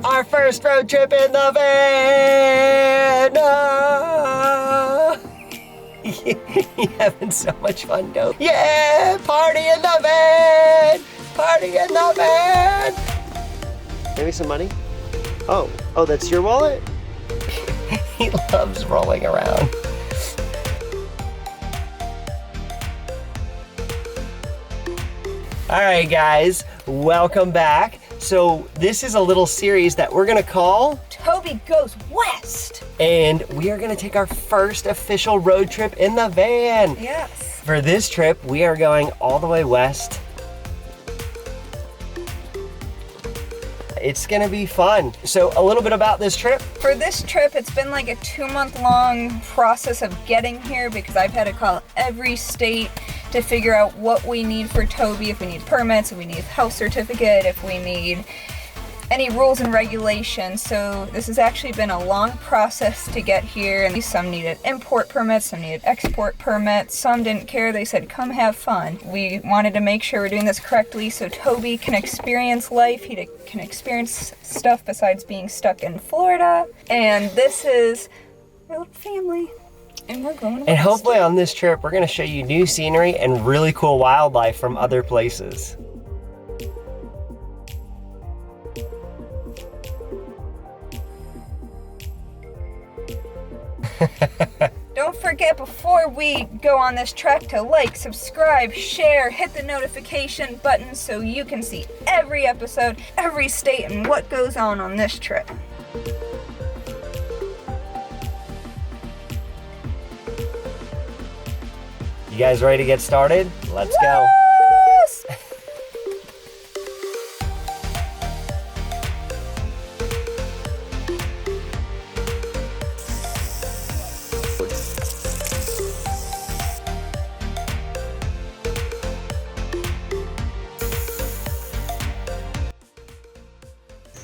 Our first road trip in the van! Oh. You're having so much fun, Toby. Yeah! Party in the van! Party in the van! Give me some money. Oh, that's your wallet? He loves rolling around. All right, guys, welcome back. So this is a little series that we're gonna call Tobie Goes West. And we are gonna take our first official road trip in the van. Yes. For this trip, we are going all the way west. It's gonna be fun. So a little bit about this trip. For this trip, it's been like a 2-month-long process of getting here because I've had to call every state to figure out what we need for Tobie, if we need permits, if we need health certificate, if we need any rules and regulations. So this has actually been a long process to get here, and some needed import permits, some needed export permits, some didn't care, they said come have fun. We wanted to make sure we're doing this correctly so Tobie can experience life, he can experience stuff besides being stuck in Florida, and this is my little family. And we're going west. And hopefully on this trip, we're gonna show you new scenery and really cool wildlife from other places. Don't forget before we go on this trek to like, subscribe, share, hit the notification button so you can see every episode, every state, and what goes on this trip. You guys ready to get started? Let's go. Yes!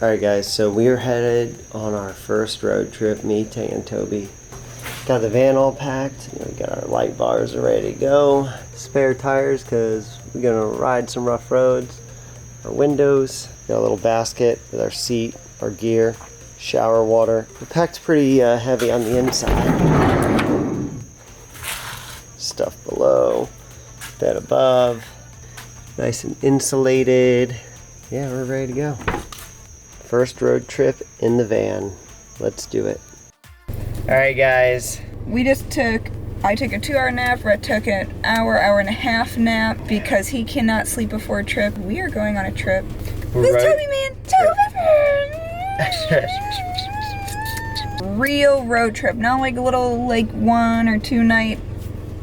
All right, guys, so we are headed on our first road trip, me, Tay, and Tobie. Got the van all packed. We got our light bars ready to go. Spare tires because we're gonna ride some rough roads. Our windows. Got a little basket with our seat, our gear, shower water. We packed pretty heavy on the inside. Stuff below, bed above. Nice and insulated. Yeah, we're ready to go. First road trip in the van. Let's do it. All right, guys. I took a 2-hour nap, Rhett took an hour and a half nap because he cannot sleep before a trip. We are going on a trip. This Tobie man, Tobie! Real road trip, not like a little 1 or 2 night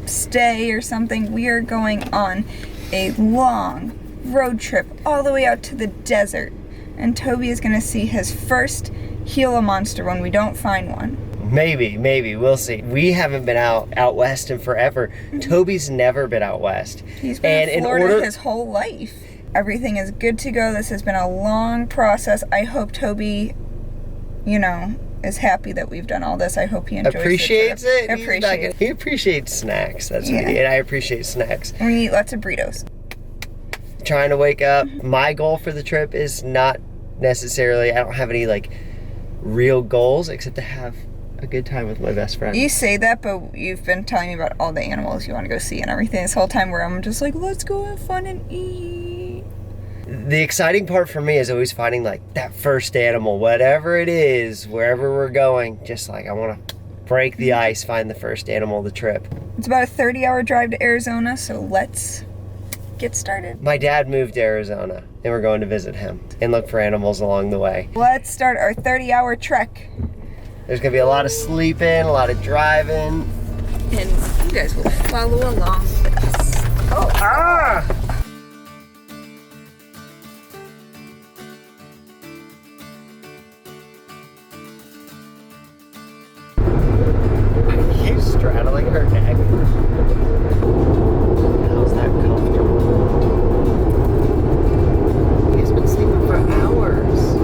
stay or something. We are going on a long road trip all the way out to the desert. And Tobie is gonna see his first Gila monster when we don't find one. Maybe, we'll see. We haven't been out west in forever. Tobie's never been out west. He's been in Florida his whole life. Everything is good to go. This has been a long process. I hope Tobie, is happy that we've done all this. I hope he enjoys appreciates it. He appreciates snacks. That's what and I appreciate snacks. We eat lots of burritos. Trying to wake up. My goal for the trip is not necessarily, I don't have any real goals except to have a good time with my best friend. You say that, but you've been telling me about all the animals you want to go see and everything this whole time where I'm just like, let's go have fun and eat. The exciting part for me is always finding that first animal, whatever it is, wherever we're going, just I want to break the ice, find the first animal of the trip. It's about a 30-hour drive to Arizona, so let's get started. My dad moved to Arizona and we're going to visit him and look for animals along the way. Let's start our 30-hour trek. There's gonna be a lot of sleeping, a lot of driving. And you guys will follow along with us. Oh, ah! He's straddling her neck. How's that comfortable? He's been sleeping for hours.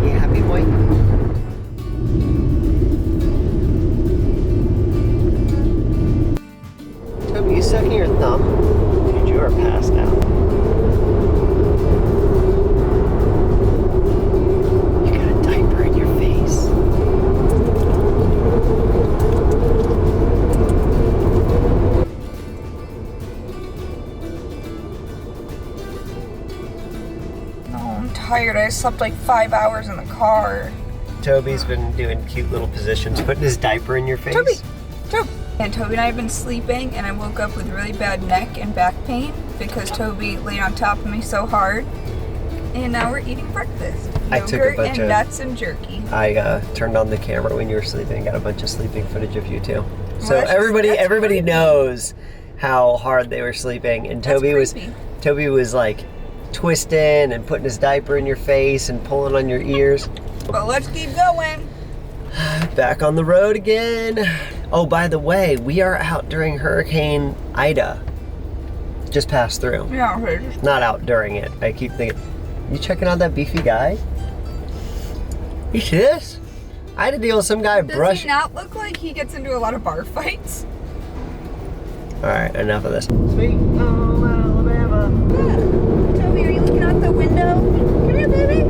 You happy, boy? Tobie, you sucking your thumb? Dude, you are passed out. tired. I slept like 5 hours in the car. Tobie's been doing cute little positions, putting his diaper in your face. Toby. And Toby and I have been sleeping, and I woke up with really bad neck and back pain because Toby laid on top of me so hard. And now we're eating breakfast. I took a Yogurt bunch and of nuts and jerky. I turned on the camera when you were sleeping. Got a bunch of sleeping footage of you too. So Well, everybody knows how hard they were sleeping, and Toby was like twisting and putting his diaper in your face and pulling on your ears. But let's keep going. Back on the road again. Oh, by the way, we are out during Hurricane Ida. Just passed through. Yeah, Not out during it. I keep thinking, you checking out that beefy guy? You see this? I had to deal with some guy Does he not look like he gets into a lot of bar fights? Alright, enough of this. Sweet home Alabama. Yeah. Toby, are you looking out the window? Come here, baby.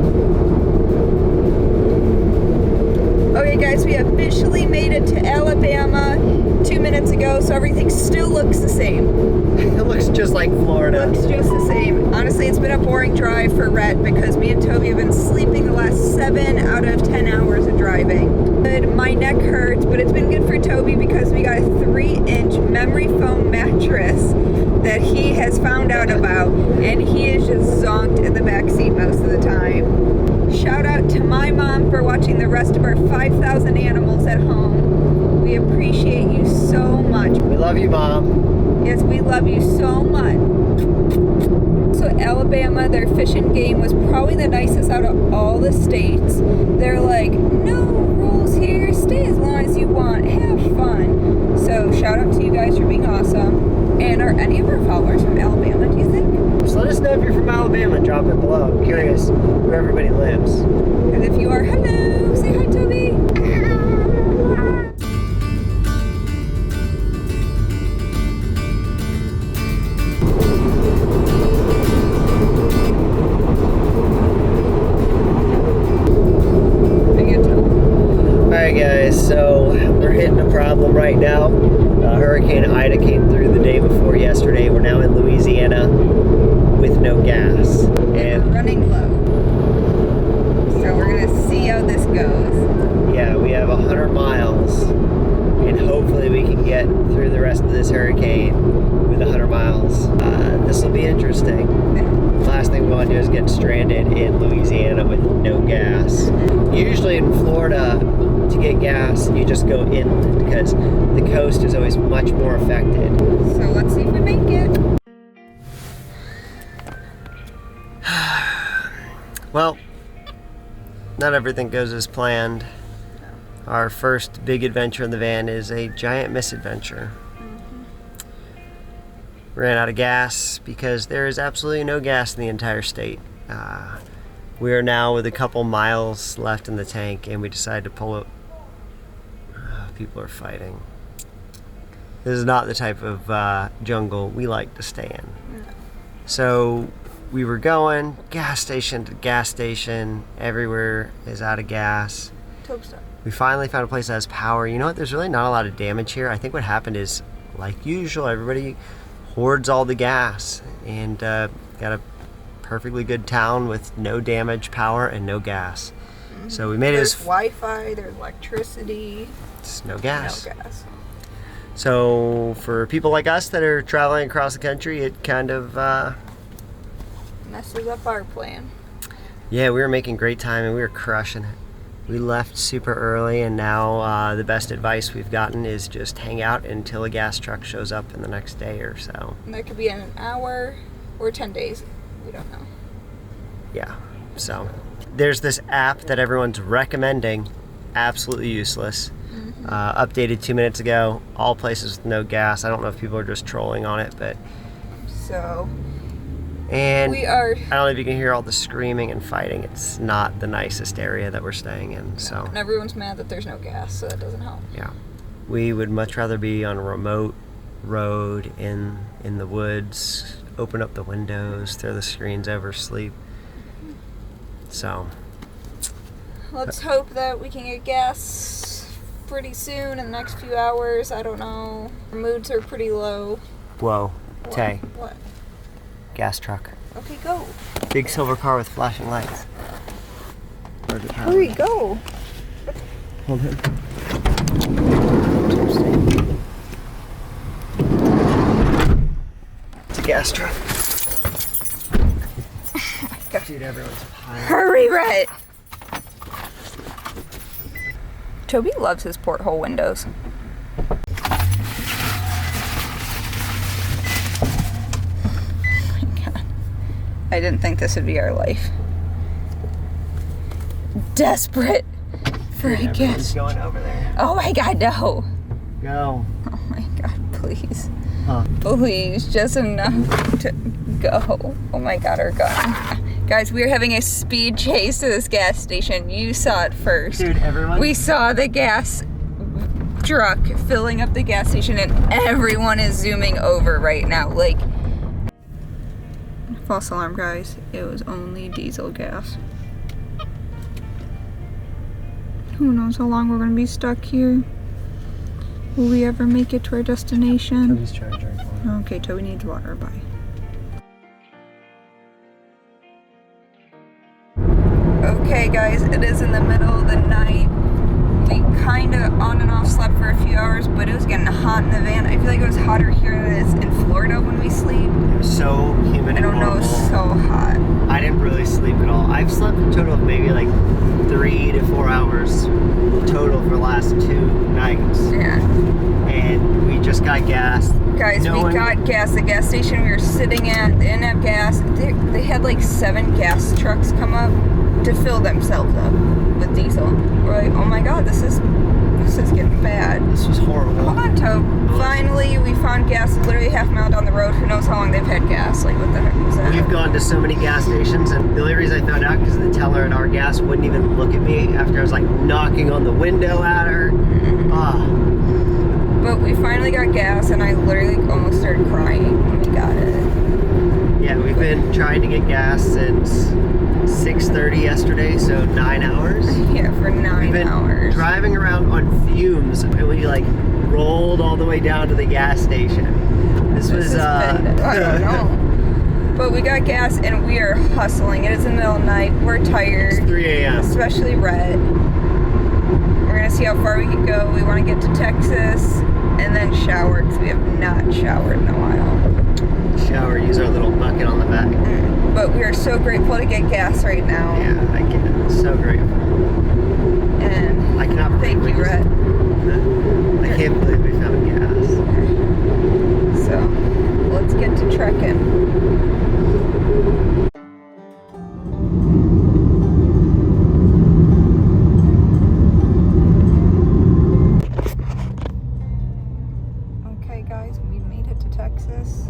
Okay, guys, we officially made it to Alabama 2 minutes ago, so everything still looks the same. It looks just like Florida. Looks just the same. Honestly, it's been a boring drive for Rhett because me and Toby have been sleeping the last 7 out of 10 hours of driving. My neck hurts, but it's been good for Toby because we got a 3-inch memory foam mattress that he has found out about, and he is just zonked in the back seat most of the time. Shout out to my mom for watching the rest of our 5,000 animals at home. We appreciate you so much. We love you, Mom. Yes, we love you so much. So Alabama, their fish and game was probably the nicest out of all the states. They're like, no rules here, stay as long as you want, have fun. So shout out to you guys for being awesome. And are any of our followers from Alabama, do you think? Just let us know if you're from Alabama. Drop it below. I'm curious where everybody lives. And if you are, hello, say hi, Toby. Alright guys, so we're hitting a problem right now. Hurricane Ida came through the day before yesterday. We're now in Louisiana with no gas. And we're running low. So we're gonna see how this goes. Yeah, we have 100 miles and hopefully we can get through the rest of this hurricane with 100 miles. This will be interesting. The last thing we want to do is get stranded in Louisiana with no gas. Usually in Florida, to get gas, you just go inland because the coast is always much more affected. So let's see if we make it. Well, not everything goes as planned. Our first big adventure in the van is a giant misadventure. Ran out of gas because there is absolutely no gas in the entire state. We are now with a couple miles left in the tank and we decided to pull it. People are fighting. This is not the type of jungle we like to stay in. So we were going gas station to gas station. Everywhere is out of gas. We finally found a place that has power. You know what? There's really not a lot of damage here. I think what happened is, like usual, everybody hoards all the gas and got a perfectly good town with no damage, power, and no gas. So we made There's it as Wi-Fi, there's electricity. It's no gas. No gas. So for people like us that are traveling across the country, it kind of messes up our plan. Yeah, we were making great time and we were crushing it. We left super early and now the best advice we've gotten is just hang out until a gas truck shows up in the next day or so. And that could be in an hour or 10 days. We don't know. Yeah, so there's this app that everyone's recommending, absolutely useless. Updated 2 minutes ago, all places with no gas. I don't know if people are just trolling on it, but... So... And we are... I don't know if you can hear all the screaming and fighting. It's not the nicest area that we're staying in, so... And everyone's mad that there's no gas, so that doesn't help. Yeah. We would much rather be on a remote road in the woods, open up the windows, throw the screens over, sleep. So... Let's hope that we can get gas pretty soon in the next few hours. I don't know. Our moods are pretty low. Whoa. What? Tay. What? Gas truck. Okay, go. Big silver car with flashing lights. charge it. Hurry, go. Hold him. It's a gas truck. Dude, everyone's piling. Hurry, Rhett. Tobie loves his porthole windows. Oh my God. I didn't think this would be our life. Desperate for a gas. Going over there. Oh my God, no. Go. Oh my God, please. Huh. Please, just enough to go. Oh my God, our gun. Guys, we are having a speed chase to this gas station. You saw it first. Dude, everyone. We saw the gas truck filling up the gas station and everyone is zooming over right now. Like, false alarm, guys. It was only diesel gas. Who knows how long we're gonna be stuck here? Will we ever make it to our destination? Tobie's trying to drink water. Okay, Tobie needs water. Bye. Okay, guys, it is in the middle of the night. We kind of on and off slept for a few hours, but it was getting hot in the van. I feel like it was hotter here than it is in Florida when we sleep. It was so humid. I don't know, it's so hot. I didn't really sleep at all. I've slept a total of maybe like 3 to 4 hours total for the last 2 nights. Yeah. And we just got gas. Guys, we got gas. The gas station we were sitting at, they didn't have gas. They had like 7 gas trucks come up to fill themselves up with diesel. We're like, oh my God, this is getting bad. This was horrible. Hold on, Tobe. Finally, we found gas literally half a mile down the road. Who knows how long they've had gas? Like, what the heck was that? We've gone to so many gas stations, and the only reason I found out because the teller at our gas wouldn't even look at me after I was like knocking on the window at her. But we finally got gas, and I literally almost started crying when we got it. Yeah, we've been trying to get gas since 6:30 yesterday, so 9 hours. Yeah, for 9 We've been hours. driving around on fumes, and we like rolled all the way down to the gas station. This was I don't know. But we got gas, and we are hustling. It is the middle of the night. We're tired. It's 3 a.m. Especially Rhett. We're gonna see how far we can go. We want to get to Texas and then shower because we have not showered in a while. Shower, use our little bucket on the back. But we are so grateful to get gas right now. Yeah, I get it. So grateful. And I cannot believe thank we you, just- Rhett. I can't believe we found gas. So let's get to trekking. Okay, guys, we made it to Texas.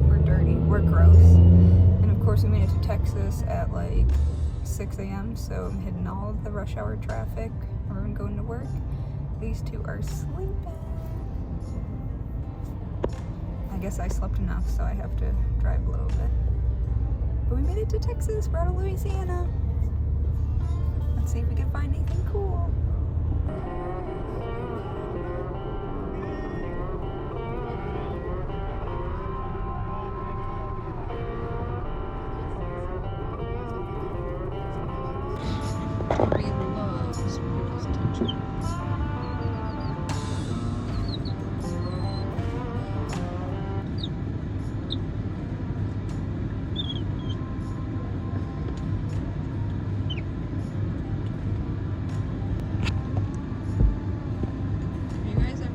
We're dirty. We're gross. And of course, we made it to Texas at like 6 a.m. So I'm hitting all of the rush hour traffic. Everyone going to work. These two are sleeping. I guess I slept enough, so I have to drive a little bit. But we made it to Texas. We're out of Louisiana. Let's see if we can find anything cool.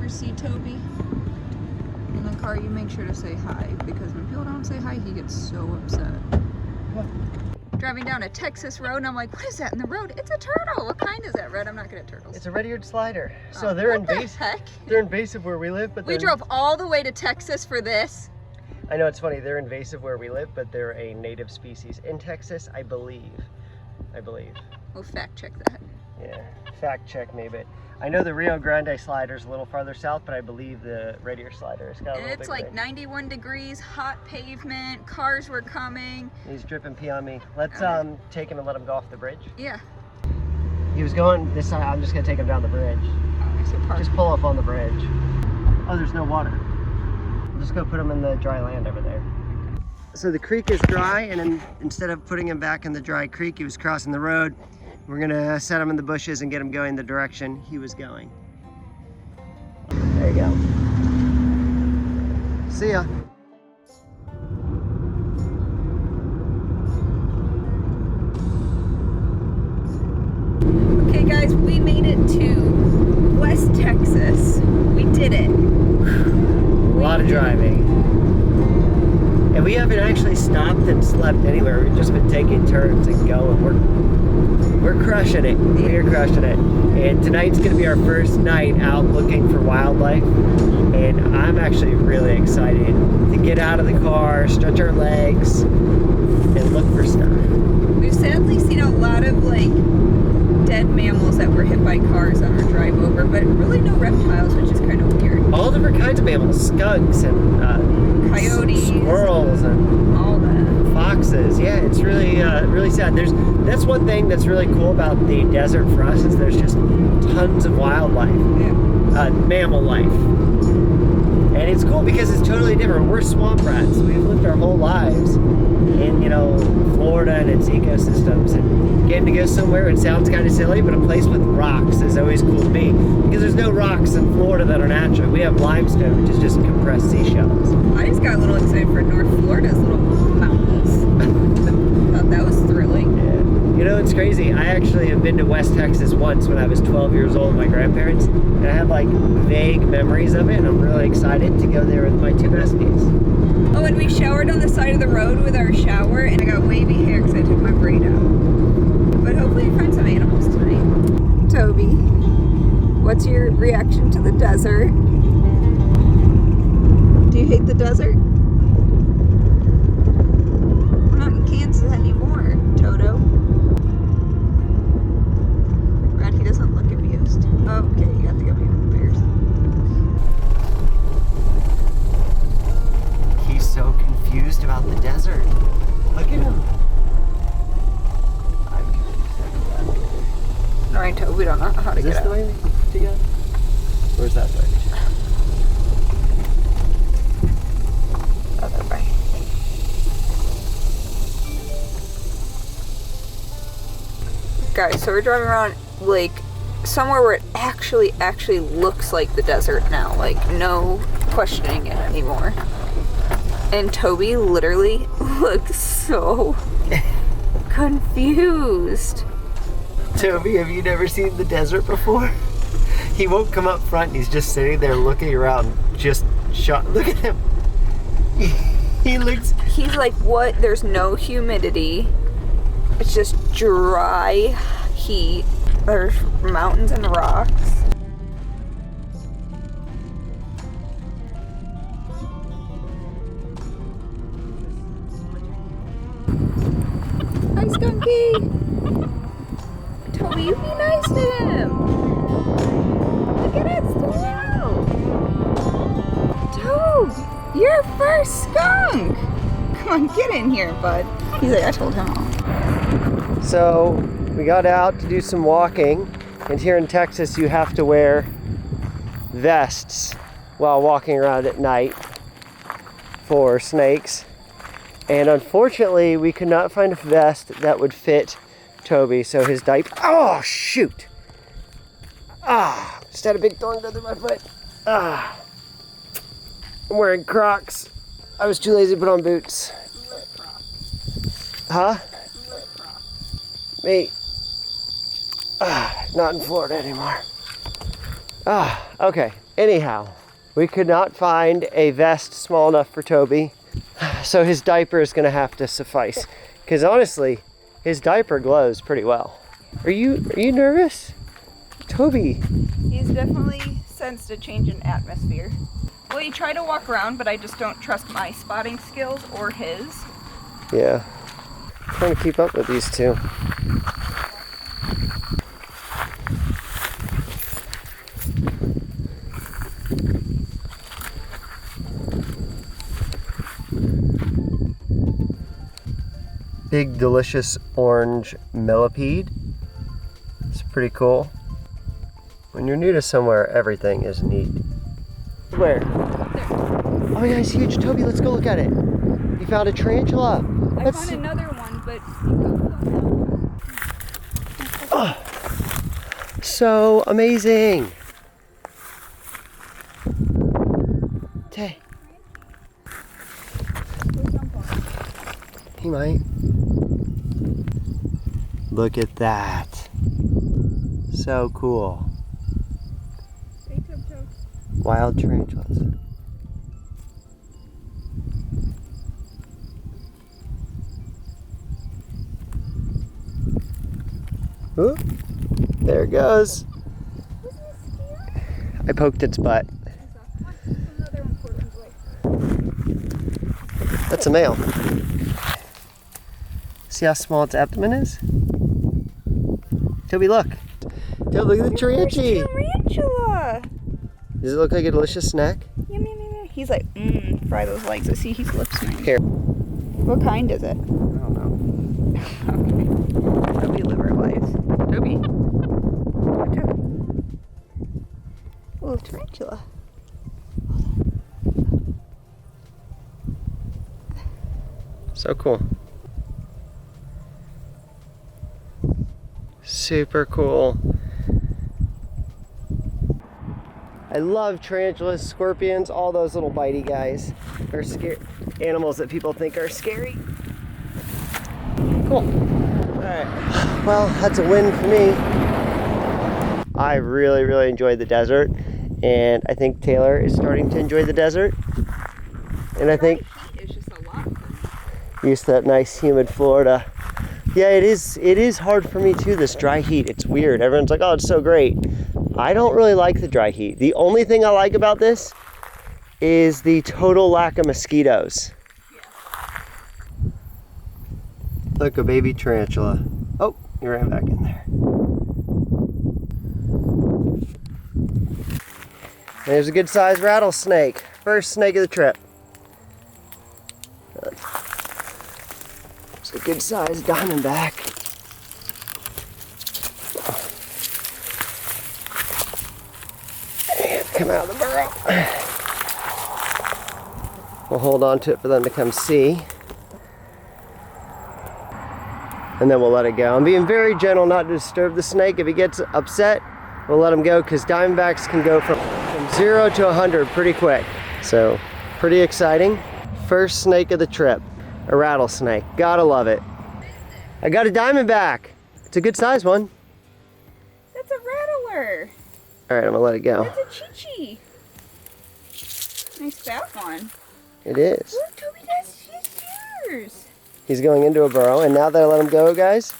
See Tobie in the car, you make sure to say hi, because when people don't say hi, he gets so upset. What? Driving down a Texas road, and I'm like, what is that in the road? It's a turtle. What kind is that, Red? I'm not good at turtles. It's a red-eared slider. So Oh, they're what the heck? They're invasive where we live, but We drove all the way to Texas for this. I know it's funny. They're invasive where we live, but they're a native species in Texas, I believe. We'll fact check that. Yeah, fact check me, but I know the Rio Grande slider is a little farther south, but I believe the red ear slider is got a And little it's bigger like range. 91 degrees, hot pavement, cars were coming. He's dripping pee on me. Let's take him and let him go off the bridge. Yeah. He was going this side. I'm just gonna take him down the bridge. Oh, I said park. Just pull off on the bridge. Oh, there's no water. We'll just go put him in the dry land over there. So the creek is dry, and then instead of putting him back in the dry creek, he was crossing the road. We're gonna set him in the bushes and get him going the direction he was going. There you go. See ya. Okay guys, we made it to West Texas. We did it. A lot of driving. And we haven't actually stopped and slept anywhere. We've just been taking turns and going. We're crushing it. We're crushing it. And tonight's gonna be our first night out looking for wildlife. And I'm actually really excited to get out of the car, stretch our legs, and look for stuff. We've sadly seen a lot of like dead mammals that were hit by cars on our drive over, but really no reptiles, which is kind of weird. All different kinds of mammals, skunks and Coyotes, squirrels, and all that. foxes. Yeah, it's really really sad. That's one thing that's really cool about the desert for us is there's just tons of wildlife, mammal life, and it's cool because it's totally different. We're swamp rats. We've lived our whole lives in Florida and its ecosystems, and getting to go somewhere, it sounds kind of silly, but a place with rocks is always cool to me because there's no rocks in Florida that are natural. We have limestone, which is just compressed seashells. I just got a little excited for North Florida's little mountains. Thought that was thrilling. Yeah. It's crazy. I actually have been to West Texas once when I was 12 years old with my grandparents, and I have like vague memories of it, and I'm really excited to go there with my two besties. Oh, and we showered on the side of the road with our shower, and I got wavy hair because I took my braid out. But hopefully I find some animals tonight. Toby, what's your reaction to the desert? Do you hate the desert? We're not in Kansas anymore, Toto. Brad, he doesn't look amused. Okay, you got the gummy bears. He's so confused about the desert. Look at him. I'm confused. Alright, Toby, we don't know how to Is get this out. the way to go? Or is that the way to go? Other way. Guys, so we're driving around like somewhere where it actually looks like the desert now. Like no questioning it anymore. And Toby literally looks so confused. Toby, have you never seen the desert before? He won't come up front. He's just sitting there looking around, just shot. Look at him. He looks. He's like, what? There's no humidity. It's just dry heat. There's mountains and rocks. Hi, Skunky. Toby, you be nice to him. Look at it, still. Tobe, you're first skunk. Come on, get in here, bud. He's like, I told him all. So we got out to do some walking, and here in Texas you have to wear vests while walking around at night for snakes. And unfortunately, we could not find a vest that would fit Toby, so his diaper. Oh, shoot! Just had a big thorn go through my foot. I'm wearing Crocs. I was too lazy to put on boots. Huh? Me. Not in Florida anymore. Okay. Anyhow, we could not find a vest small enough for Toby, so his diaper is gonna have to suffice. Because honestly, his diaper glows pretty well. Are you nervous? Toby. He's definitely sensed a change in atmosphere. Well, you try to walk around, but I just don't trust my spotting skills or his. Yeah. Trying to keep up with these two. Big delicious orange millipede. It's pretty cool. When you're new to somewhere, everything is neat. Where? Oh yeah, it's huge. Toby, let's go look at it. You found a tarantula. I found another one, but... Oh, so amazing. Tay. He might. Look at that. So cool. Wild tarantulas. Ooh, there it goes. I poked its butt. That's a male. See how small its abdomen is? Tobie, look. Tobie, look at the tarantula. Tarantula. Does it look like a delicious snack? Yum, yum, yum, yum. He's like, fry those legs. I see he's lip smacking. Here. What kind is it? I don't know. Okay. Tobie liver lives. Tobie. Oh, tarantula. So cool. Super cool. I love tarantulas, scorpions, all those little bitey guys. They're animals that people think are scary. Cool. Alright. Well, that's a win for me. I really, really enjoyed the desert. And I think Taylor is starting to enjoy the desert. And I think It's just a lot for me. used to that nice humid Florida. Yeah, it is hard for me too, this dry heat. It's weird. Everyone's like, oh, it's so great. I don't really like the dry heat. The only thing I like about this is the total lack of mosquitoes. Yeah. Look, a baby tarantula. Oh, he ran back in there. There's a good sized rattlesnake. First snake of the trip. It's a good sized diamondback. And come out of the burrow. We'll hold on to it for them to come see. And then we'll let it go. I'm being very gentle not to disturb the snake. If he gets upset, we'll let him go, because diamondbacks can go from 0 to 100 pretty quick. So, pretty exciting. First snake of the trip, a rattlesnake. Gotta love it. I got a diamondback. It's a good size one. That's a rattler. All right, I'm gonna let it go. That's a chi-chi. Nice fat one. It is. Look, Tobie, that's yours. He's going into a burrow, and now that I let him go, guys,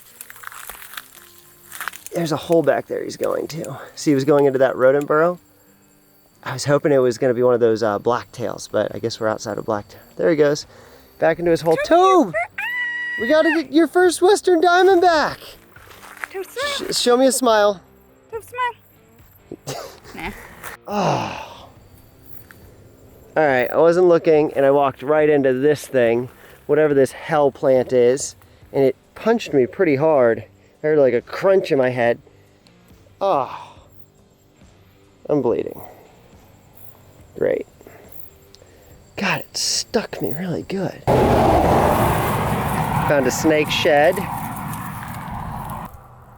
there's a hole back there he's going to. See, he was going into that rodent burrow. I was hoping it was going to be one of those blacktails, but I guess we're outside of blacktail. There he goes. Back into his hole. Tobe! We got your first western diamondback! Tobe, smile. Show me a smile. Tobe, smile. Nah. Oh. Alright, I wasn't looking, and I walked right into this thing, whatever this hell plant is, and it punched me pretty hard. I heard like a crunch in my head. Oh, I'm bleeding. Great. God, it stuck me really good. Found a snake shed.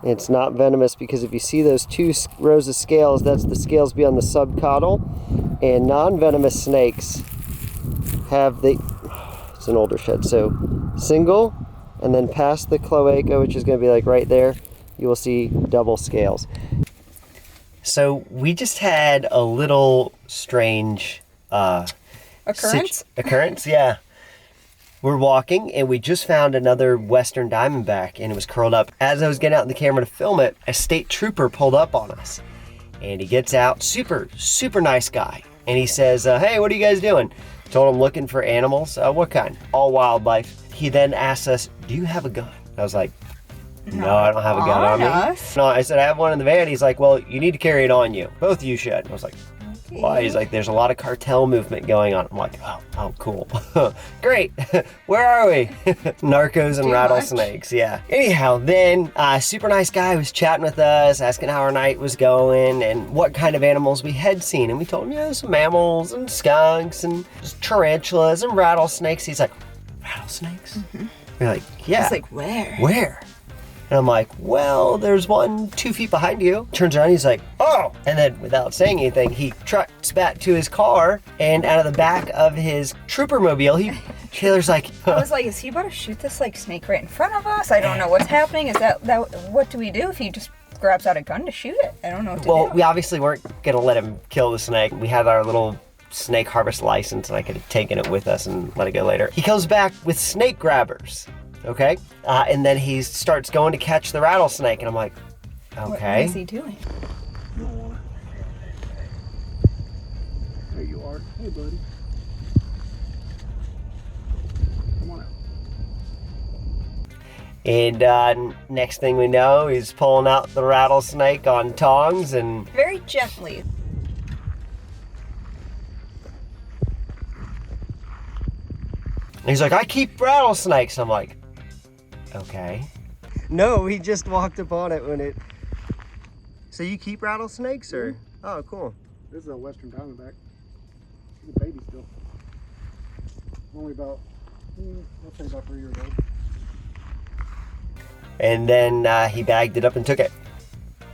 It's not venomous, because if you see those two rows of scales, that's the scales beyond the subcaudal. And non-venomous snakes have it's an older shed, so single, and then past the cloaca, which is going to be like right there, you will see double scales. So we just had a little strange Occurrence, yeah. We're walking, and we just found another western diamondback, and it was curled up. As I was getting out in the camera to film it, a state trooper pulled up on us, and he gets out, super nice guy, and he says, hey, what are you guys doing? Told him looking for animals. What kind? All wildlife. He then asked us, do you have a gun? I was like, no, I don't have a gun on me. No, I said, I have one in the van. He's like, well, you need to carry it on you. Both of you should. I was like, why? He's like, there's a lot of cartel movement going on. I'm like, oh, cool. Great. Where are we? Narcos and rattlesnakes, yeah. Anyhow, then super nice guy was chatting with us, asking how our night was going and what kind of animals we had seen. And we told him, some mammals and skunks and tarantulas and rattlesnakes. He's like, rattlesnakes? They're like, yeah. He's like, where? Where? And I'm like, well, there's one 2 feet behind you. Turns around, he's like, oh. And then without saying anything, he trucks back to his car, and out of the back of his trooper mobile, Taylor's like, I was like, is he about to shoot this like snake right in front of us? I don't know what's happening. Is that what do we do if he just grabs out a gun to shoot it? I don't know what to do. Well, we obviously weren't gonna let him kill the snake. We had our little snake harvest license, and I could have taken it with us and let it go later. He comes back with snake grabbers, okay? And then he starts going to catch the rattlesnake, and I'm like, okay. What is he doing? There you are. Hey, buddy. Come on out. And next thing we know, he's pulling out the rattlesnake on tongs and... Very gently. He's like, I keep rattlesnakes. I'm like, okay. No, he just walked up on it when it... So you keep rattlesnakes, or? Oh, cool. This is a western diamondback. She's a baby still. Only about, I'll say about 3 years old. And then he bagged it up and took it.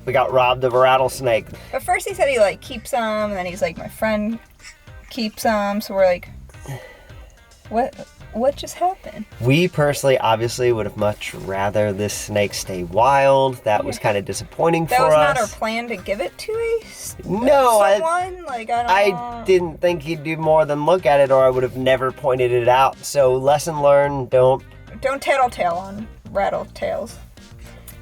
We got robbed of a rattlesnake. But first he said he like keeps them, and then he's like, my friend keeps them. So we're like, what just happened? We personally, obviously, would have much rather this snake stay wild. That was kind of disappointing for us. That was not our plan to give it to someone. I didn't think he'd do more than look at it, or I would have never pointed it out. So lesson learned: don't tattletale on rattletails.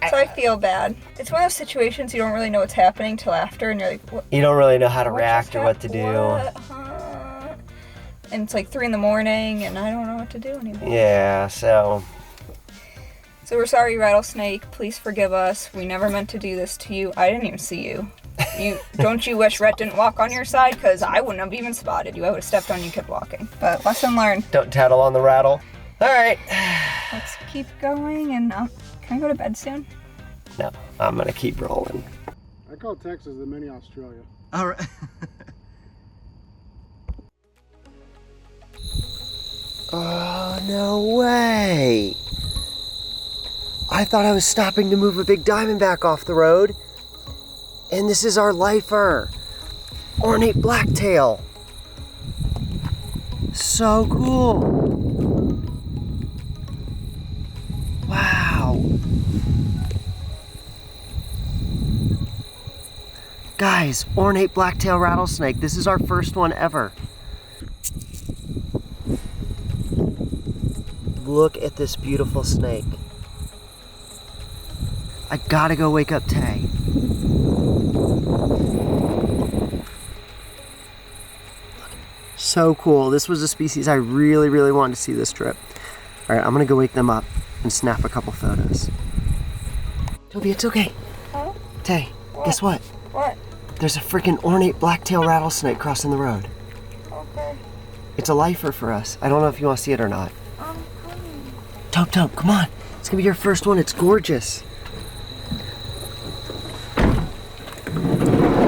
So I feel bad. It's one of those situations you don't really know what's happening till after, and you're like, what? You don't really know how to react or what to do. And it's like 3 a.m, and I don't know what to do anymore. Yeah, so we're sorry, Rattlesnake. Please forgive us. We never meant to do this to you. I didn't even see you. Don't you wish Rhett didn't walk on your side? Because I wouldn't have even spotted you. I would have stepped on you and kept walking. But lesson learned. Don't tattle on the rattle. All right. Let's keep going, and can I go to bed soon? No, I'm gonna keep rolling. I call Texas the mini Australia. All right. Oh, no way. I thought I was stopping to move a big diamondback off the road. And this is our lifer. Ornate blacktail. So cool. Wow. Guys, ornate blacktail rattlesnake. This is our first one ever. Look at this beautiful snake. I gotta go wake up Tay. So cool. This was a species I really, really wanted to see this trip. All right, I'm gonna go wake them up and snap a couple photos. Tobie, it's okay. Huh? Tay, guess what? What? There's a freaking ornate blacktail rattlesnake crossing the road. Okay. It's a lifer for us. I don't know if you want to see it or not. Coming. Tobe, come on. It's gonna be your first one. It's gorgeous.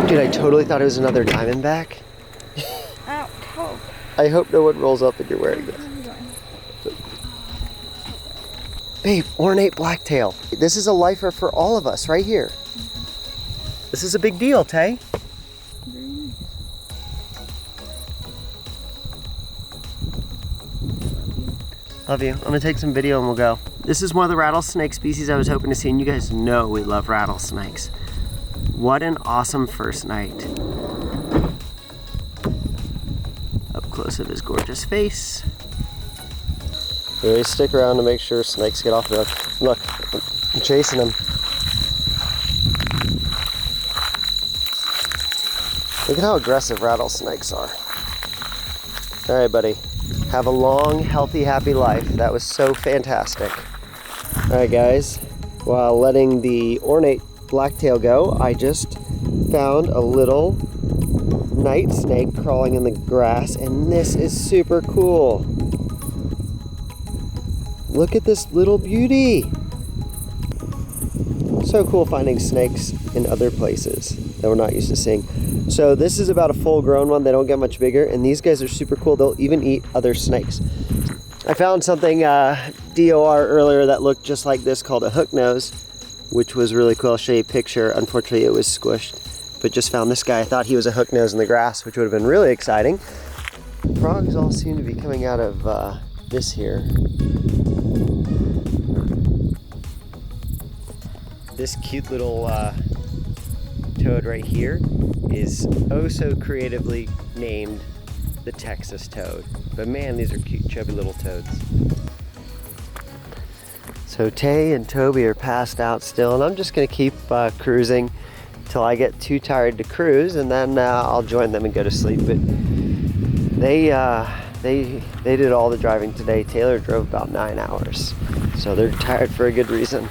Dude, I totally thought it was another diamondback. Ow, Tobe. I hope no one rolls up and you're wearing this. Babe, ornate blacktail. This is a lifer for all of us right here. This is a big deal, Tay. Love you. I'm gonna take some video and we'll go. This is one of the rattlesnake species I was hoping to see, and you guys know we love rattlesnakes. What an awesome first night. Up close of his gorgeous face. Really stick around to make sure snakes get off the hook. Look, I'm chasing him. Look at how aggressive rattlesnakes are. All right, buddy. Have a long, healthy, happy life. That was so fantastic. All right, guys. While letting the ornate blacktail go, I just found a little night snake crawling in the grass, and this is super cool. Look at this little beauty. So cool finding snakes in other places that we're not used to seeing. So this is about a full grown one. They don't get much bigger, and these guys are super cool. They'll even eat other snakes. I found something DOR earlier that looked just like this called a hook nose, which was really cool. I'll show you a picture. Unfortunately, it was squished, but just found this guy. I thought he was a hook nose in the grass, which would have been really exciting. Frogs all seem to be coming out of this here. This cute little toad right here is oh so creatively named the Texas toad. But man, these are cute, chubby little toads. So Tay and Tobie are passed out still, and I'm just gonna keep cruising till I get too tired to cruise, and then I'll join them and go to sleep. But they did all the driving today. Taylor drove about 9 hours, so they're tired for a good reason.